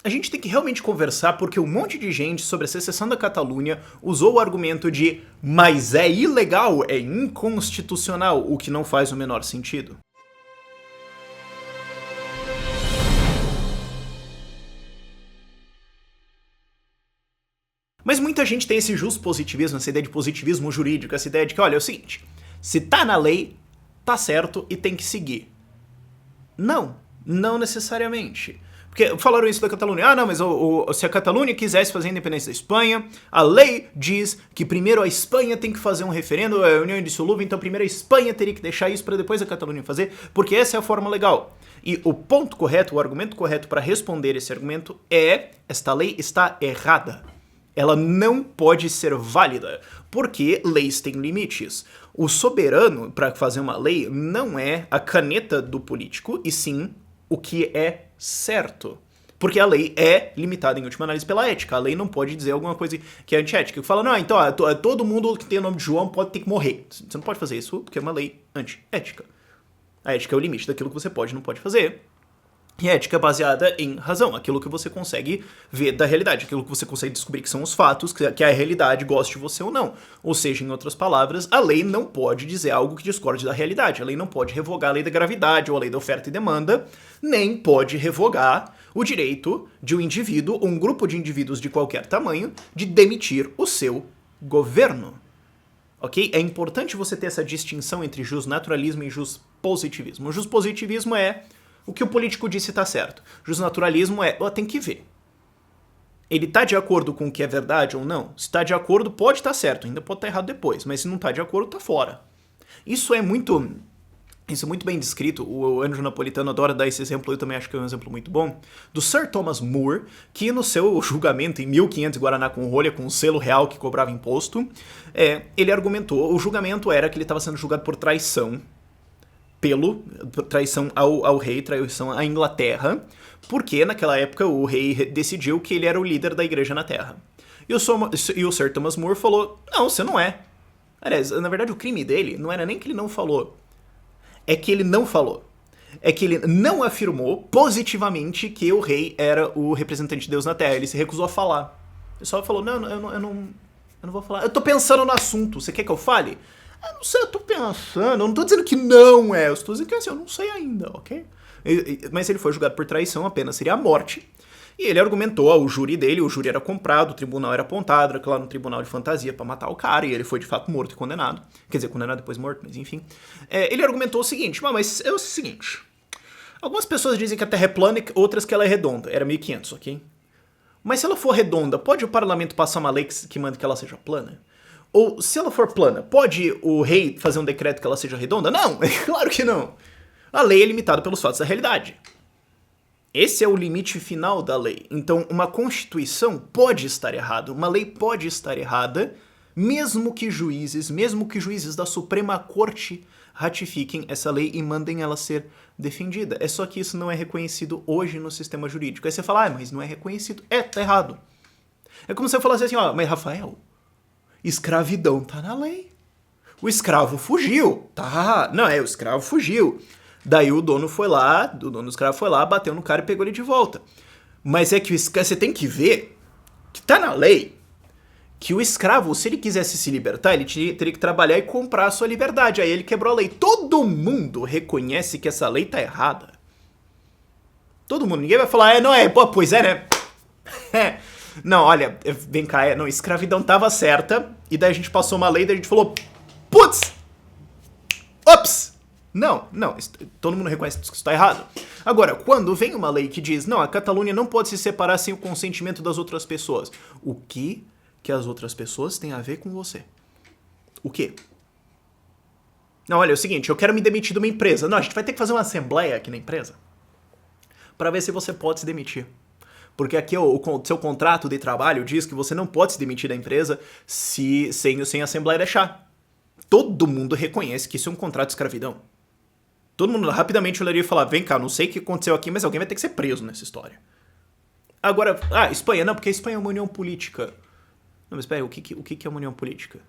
a gente tem que realmente conversar porque um monte de gente sobre a secessão da Catalunha usou o argumento de mas é ilegal, é inconstitucional, o que não faz o menor sentido. Mas muita gente tem esse positivismo, essa ideia de positivismo jurídico, essa ideia de que, olha, é o seguinte, se tá na lei, tá certo e tem que seguir. Não, não necessariamente. Porque falaram isso da Catalunha. Ah, não, mas se a Catalunha quisesse fazer a independência da Espanha, a lei diz que primeiro a Espanha tem que fazer um referendo, a União Indissolúvel, então primeiro a Espanha teria que deixar isso para depois a Catalunha fazer, porque essa é a forma legal. E o ponto correto, o argumento correto para responder esse argumento é: esta lei está errada. Ela não pode ser válida, porque leis têm limites. O soberano, para fazer uma lei, não é a caneta do político, e sim o que é certo. Porque a lei é limitada, em última análise, pela ética. A lei não pode dizer alguma coisa que é antiética. Que fala, não, então, todo mundo que tem o nome de João pode ter que morrer. Você não pode fazer isso porque é uma lei antiética. A ética é o limite daquilo que você pode e não pode fazer. E a ética é baseada em razão, aquilo que você consegue ver da realidade, aquilo que você consegue descobrir que são os fatos, que é a realidade, goste de você ou não. Ou seja, em outras palavras, a lei não pode dizer algo que discorde da realidade. A lei não pode revogar a lei da gravidade ou a lei da oferta e demanda, nem pode revogar o direito de um indivíduo ou um grupo de indivíduos de qualquer tamanho de demitir o seu governo. Ok? É importante você ter essa distinção entre justnaturalismo e justpositivismo. O justpositivismo é o que o político disse tá certo. Justnaturalismo é, tem que ver. Ele tá de acordo com o que é verdade ou não? Se tá de acordo, pode estar certo, ainda pode estar errado depois, mas se não tá de acordo, tá fora. Isso é muito bem descrito, o Andrew Napolitano adora dar esse exemplo, eu também acho que é um exemplo muito bom, do Sir Thomas More, que no seu julgamento em 1500 Guaraná com rolha, com um selo real que cobrava imposto, ele argumentou, o julgamento era que ele estava sendo julgado por traição, traição ao rei, traição à Inglaterra, porque naquela época o rei decidiu que ele era o líder da igreja na Terra. E o Sir Thomas More falou, não, você não é. Aliás, na verdade o crime dele não era nem que ele não falou, é que ele não falou. É que ele não afirmou positivamente que o rei era o representante de Deus na Terra, ele se recusou a falar. Ele só falou, não, eu não vou falar. Eu tô pensando no assunto, você quer que eu fale? Eu não sei, eu tô pensando, eu não tô dizendo que não é, eu estou dizendo que assim, eu não sei ainda, ok? Mas ele foi julgado por traição, apenas seria a morte. E ele argumentou ao júri dele, o júri era comprado, o tribunal era apontado, era claro, um tribunal de fantasia pra matar o cara, e ele foi de fato morto e condenado. Quer dizer, condenado depois morto, mas enfim. Ele argumentou o seguinte, mas é o seguinte, algumas pessoas dizem que a Terra é plana e outras que ela é redonda, era 1500, ok? Mas se ela for redonda, pode o parlamento passar uma lei que manda que ela seja plana? Ou, se ela for plana, pode o rei fazer um decreto que ela seja redonda? Não, é claro que não. A lei é limitada pelos fatos da realidade. Esse é o limite final da lei. Então, uma constituição pode estar errada, uma lei pode estar errada, mesmo que juízes da Suprema Corte ratifiquem essa lei e mandem ela ser defendida. É só que isso não é reconhecido hoje no sistema jurídico. Aí você fala, mas não é reconhecido. Tá errado. É como se eu falasse assim, mas Rafael, escravidão tá na lei. O escravo fugiu. Tá. Não, o escravo fugiu. Daí o dono do escravo foi lá, bateu no cara e pegou ele de volta. Mas é que você tem que ver que tá na lei que o escravo, se ele quisesse se libertar, ele teria que trabalhar e comprar a sua liberdade. Aí ele quebrou a lei. Todo mundo reconhece que essa lei tá errada. Todo mundo. Ninguém vai falar, não é, pois é, né? Não, olha, vem cá, escravidão tava certa, e daí a gente passou uma lei, daí a gente falou, putz, ops, não, todo mundo reconhece que isso tá errado. Agora, quando vem uma lei que diz, não, a Catalunha não pode se separar sem o consentimento das outras pessoas, o que as outras pessoas têm a ver com você? O quê? Não, olha, é o seguinte, eu quero me demitir de uma empresa. Não, a gente vai ter que fazer uma assembleia aqui na empresa para ver se você pode se demitir. Porque aqui o seu contrato de trabalho diz que você não pode se demitir da empresa sem a Assembleia deixar. Todo mundo reconhece que isso é um contrato de escravidão. Todo mundo rapidamente olharia e falar, vem cá, não sei o que aconteceu aqui, mas alguém vai ter que ser preso nessa história. Agora, Espanha, não, porque a Espanha é uma união política. Não, mas espera, o que é uma união política?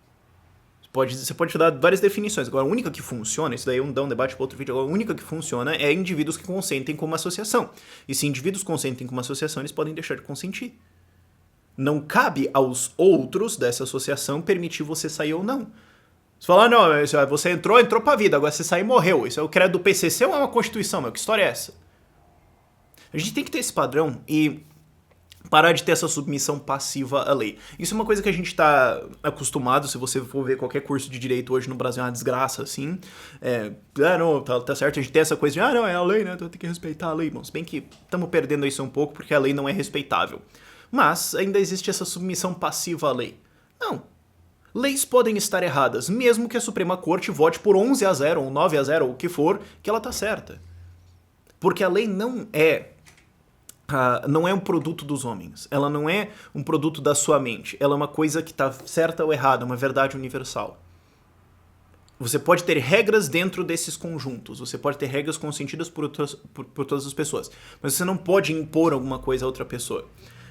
Você pode dar várias definições. Agora, a única que funciona, isso daí dá um debate para outro vídeo, agora, a única que funciona é indivíduos que consentem com uma associação. E se indivíduos consentem com uma associação, eles podem deixar de consentir. Não cabe aos outros dessa associação permitir você sair ou não. Você fala, não, você entrou pra vida, agora você saiu e morreu. Isso é o credo do PCC ou é uma constituição, meu? Que história é essa? A gente tem que ter esse padrão e parar de ter essa submissão passiva à lei. Isso é uma coisa que a gente tá acostumado, se você for ver qualquer curso de direito hoje no Brasil, é uma desgraça, assim. Não, tá certo, a gente tem essa coisa de, não, é a lei, né, então tem que respeitar a lei. Bom, se bem que estamos perdendo isso um pouco porque a lei não é respeitável. Mas ainda existe essa submissão passiva à lei. Não. Leis podem estar erradas, mesmo que a Suprema Corte vote por 11-0 ou 9-0 ou o que for, que ela tá certa. Porque a lei não é um produto dos homens. Ela não é um produto da sua mente. Ela é uma coisa que está certa ou errada, uma verdade universal. Você pode ter regras dentro desses conjuntos. Você pode ter regras consentidas por todas as pessoas. Mas você não pode impor alguma coisa a outra pessoa.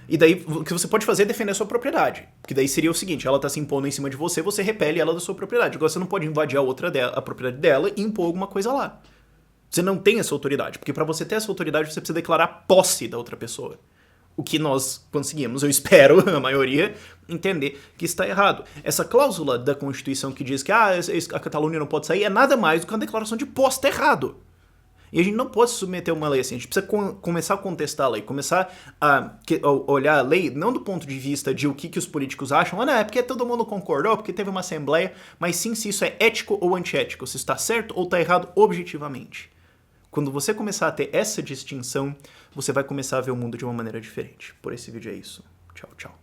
E daí, o que você pode fazer é defender a sua propriedade. Que daí seria o seguinte, ela está se impondo em cima de você, você repele ela da sua propriedade. Agora você não pode invadir a propriedade dela e impor alguma coisa lá. Você não tem essa autoridade, porque para você ter essa autoridade você precisa declarar posse da outra pessoa. O que nós conseguimos, eu espero, a maioria, entender que está errado. Essa cláusula da Constituição que diz que a Catalunha não pode sair é nada mais do que uma declaração de posse, tá errado. E a gente não pode se submeter a uma lei assim, a gente precisa começar a contestar a lei, começar a olhar a lei não do ponto de vista de o que os políticos acham, não, é porque todo mundo concordou, porque teve uma assembleia, mas sim se isso é ético ou antiético, se está certo ou está errado objetivamente. Quando você começar a ter essa distinção, você vai começar a ver o mundo de uma maneira diferente. Por esse vídeo é isso. Tchau, tchau.